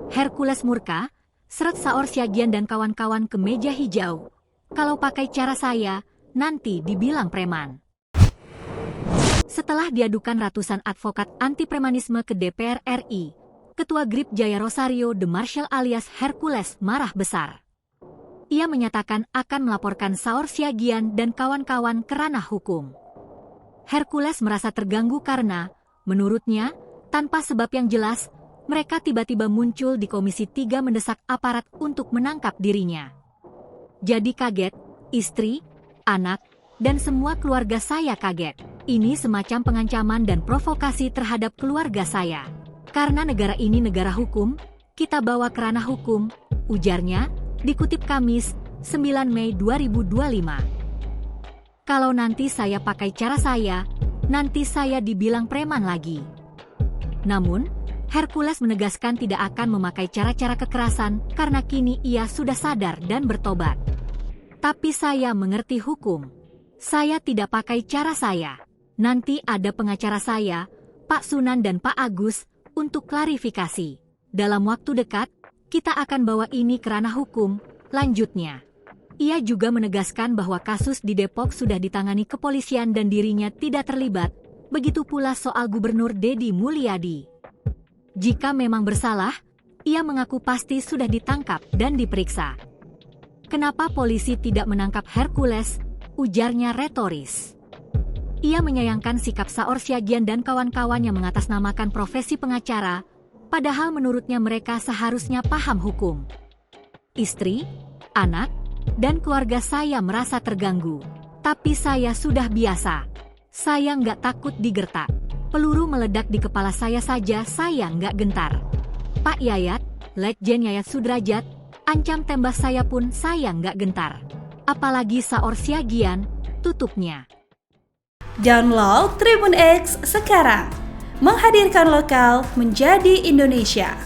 Hercules murka, seret Saor Siagian dan kawan-kawan ke meja hijau. Kalau pakai cara saya, nanti dibilang preman. Setelah diadukan ratusan advokat anti-premanisme ke DPR RI, Ketua GRIP Jaya Rosario de Marshall alias Hercules marah besar. Ia menyatakan akan melaporkan Saor Siagian dan kawan-kawan ke ranah hukum. Hercules merasa terganggu karena, menurutnya, tanpa sebab yang jelas, mereka tiba-tiba muncul di Komisi 3 mendesak aparat untuk menangkap dirinya. Jadi kaget, istri, anak, dan semua keluarga saya kaget. Ini semacam pengancaman dan provokasi terhadap keluarga saya. Karena negara ini negara hukum, kita bawa ke ranah hukum, ujarnya, dikutip Kamis, 9 Mei 2025. Kalau nanti saya pakai cara saya, nanti saya dibilang preman lagi. Namun, Hercules menegaskan tidak akan memakai cara-cara kekerasan karena kini ia sudah sadar dan bertobat. Tapi saya mengerti hukum. Saya tidak pakai cara saya. Nanti ada pengacara saya, Pak Sunan dan Pak Agus, untuk klarifikasi. Dalam waktu dekat, kita akan bawa ini ke ranah hukum, lanjutnya. Ia juga menegaskan bahwa kasus di Depok sudah ditangani kepolisian dan dirinya tidak terlibat, begitu pula soal Gubernur Deddy Mulyadi. Jika memang bersalah, ia mengaku pasti sudah ditangkap dan diperiksa. Kenapa polisi tidak menangkap Hercules? Ujarnya retoris. Ia menyayangkan sikap Saor Siagian dan kawan-kawan yang mengatasnamakan profesi pengacara, padahal menurutnya mereka seharusnya paham hukum. Istri, anak, dan keluarga saya merasa terganggu. Tapi saya sudah biasa. Saya nggak takut digertak. Peluru meledak di kepala saya saja saya nggak gentar. Pak Yayat, Letjen Yayat Sudrajat, ancam tembak saya pun saya nggak gentar. Apalagi Saor Siagian, tutupnya. Download Tribun X sekarang. Menghadirkan lokal menjadi Indonesia.